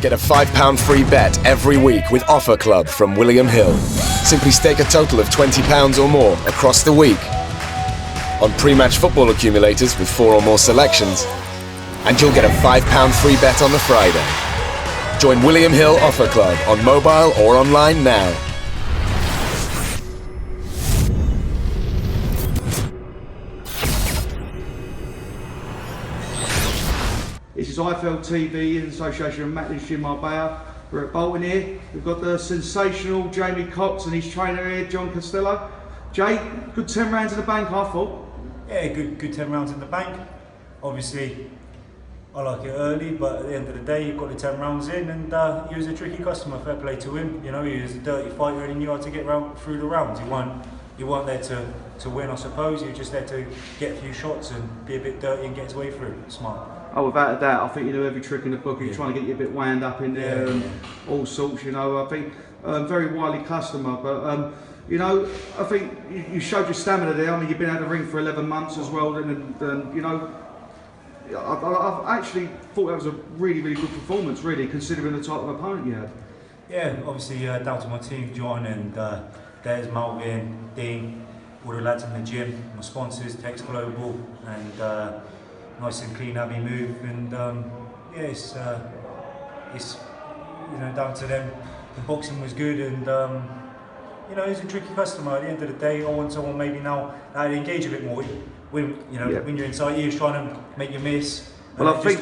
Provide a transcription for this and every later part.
Get a £5 free bet every week with Offer Club from William Hill. Simply stake a total of £20 or more across the week on pre-match football accumulators with 4 or more selections, and you'll get a £5 free bet on the Friday. Join William Hill Offer Club on mobile or online now. This is IFL TV in association with Matt Lynch in Marbella. We're at Bolton here. We've got the sensational Jamie Cox and his trainer here, John Costello. Jay, good 10 rounds in the bank, I thought. Yeah, good 10 rounds in the bank. Obviously, I like it early, but at the end of the day, you've got the 10 rounds in, and he was a tricky customer. Fair play to him. You know, he was a dirty fighter, and he knew how to get through the rounds. He weren't there to win, I suppose. He was just there to get a few shots and be a bit dirty and get his way through. Smart. Oh, without a doubt, I think you know every trick in the book. He's trying to get you a bit wound up in there and all sorts. You know, I think very wily customer, but. You know, I think you showed your stamina there. I mean, you've been out of the ring for 11 months as well, and you know, I've actually thought that was a really good performance, really, considering the type of opponent you had. Yeah, obviously down to my team, John and Des, Malvin, Dean, all the lads in the gym, my sponsors, Tex Global, and nice and clean Abbey move, and yeah, it's you know, down to them. The boxing was good, and you know, he's a tricky customer. At the end of the day, I want someone maybe now to engage a bit more. When you know, when you're inside, he was trying to make you miss. Well, I think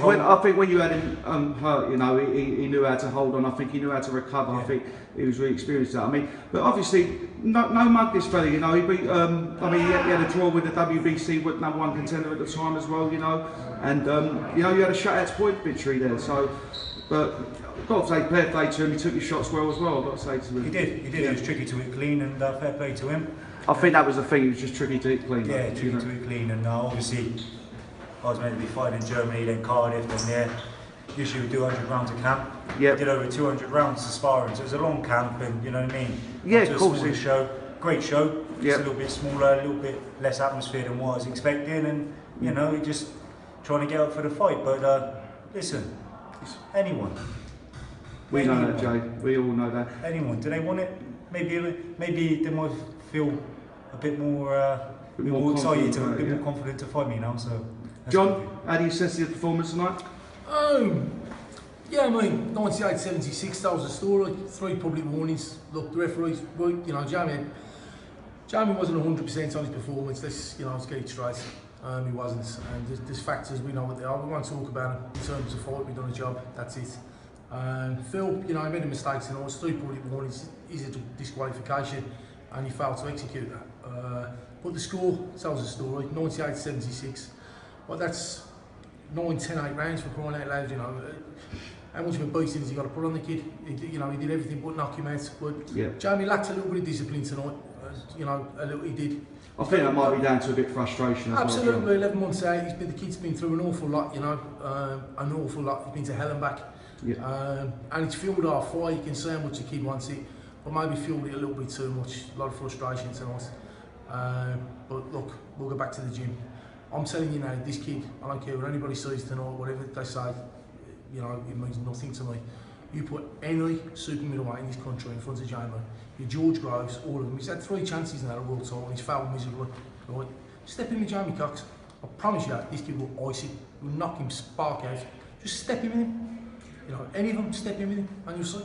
when you had him hurt, you know, he knew how to hold on. I think he knew how to recover. Yeah. I think he was really experienced at that. I mean, but obviously, no mug this fella. You know, he beat. I mean, he had a draw with the WBC with #1 contender at the time as well. You know, and you know, you had a shutout point victory there. So, but. Got to say, fair play to him. He took his shots well as well. I've got to say to him. He did. Yeah. It was tricky to hit clean, and fair play to him. I think that was the thing. It was just tricky to hit clean. Yeah, tricky to hit clean, and obviously I was meant to be fighting in Germany, then Cardiff, then there. Usually we do 100 rounds of camp. Yeah. We did over 200 rounds of sparring, so it was a long camp, and you know what I mean. Yeah, of course. It was a show, great show. Just a little bit smaller, a little bit less atmosphere than what I was expecting, and you know, we just trying to get up for the fight. But listen, anyone. We know that, Jay. We all know that. Anyone? Do they want it? Maybe they might feel a bit more excited, a bit more confident to fight me now. So, John, how do you assess the performance tonight? Yeah, I mean, 98-76. That was the story. 3 public warnings. Look, the referees, you know, Jamie wasn't 100% on his performance. Let's get it straight. He wasn't, and there's factors we know what they are. We won't talk about them in terms of fight. We've done a job. That's it. Phil, you know, he made a mistake tonight. 3 public warnings is a disqualification, and he failed to execute that. But the score tells the story. 98-76. Well, that's 9-10-8 rounds for crying out loud. You know, how much of a beating has he got to put on the kid? You know, he did everything but knock him out. But Jamie lacked a little bit of discipline tonight. You know, a little he did. I think that might be down to a bit of frustration as Absolutely, well. 11 months out, the kid's been through an awful lot, you know, an awful lot. He's been to hell and back. Yeah. And it's fueled our fight. You can see how much the kid wants it, but maybe fueled it a little bit too much. A lot of frustration tonight. But look, we'll go back to the gym. I'm telling you now, this kid, I don't care what anybody says tonight, whatever they say, you know, it means nothing to me. You put any super middleweight in this country in front of Jamie, your George Groves, all of them. He's had 3 chances now at a world title and he's failed miserably. Right? Step in with Jamie Cox. I promise you, this kid will ice it. Will knock him spark out. Just step in with him. You know, any of them step in with him and you'll see.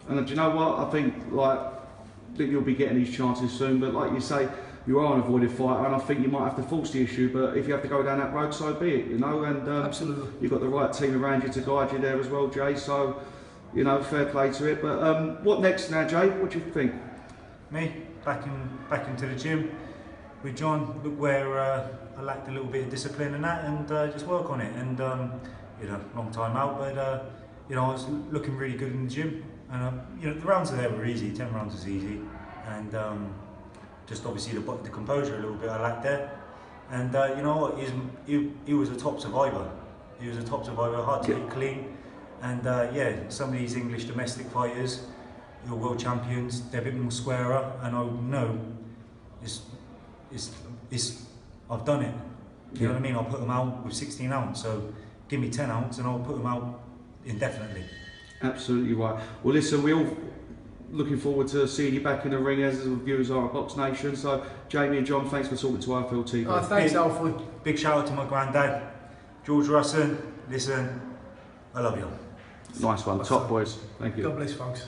And do you know what? I think that you'll be getting these chances soon. But like you say, you are an avoided fighter, and I think you might have to force the issue. But if you have to go down that road, so be it. You know, and absolutely, you've got the right team around you to guide you there as well, Jay. So, you know, fair play to it. But what next now, Jay? What do you think? Me back into the gym with John. Look where I lacked a little bit of discipline and that, and just work on it. And you know, long time out, but you know, I was looking really good in the gym, and you know, the rounds there were easy. 10 rounds was easy, and just obviously the composure a little bit I lacked there. And you know what, he was a top survivor. He was a top survivor, hard to get clean. And yeah, some of these English domestic fighters, who are world champions, they're a bit more squarer, and I know I've done it. You know what I mean? I'll put them out with 16 ounce, so give me 10 ounce and I'll put them out indefinitely. Absolutely right. Well, listen, we all looking forward to seeing you back in the ring, as the viewers are at BoxNation. So, Jamie and John, thanks for talking to IFL TV. Oh, thanks, Alfred. Big shout out to my granddad, George Russell. Listen, I love you. Nice one, top boys. Thank you. God bless, folks.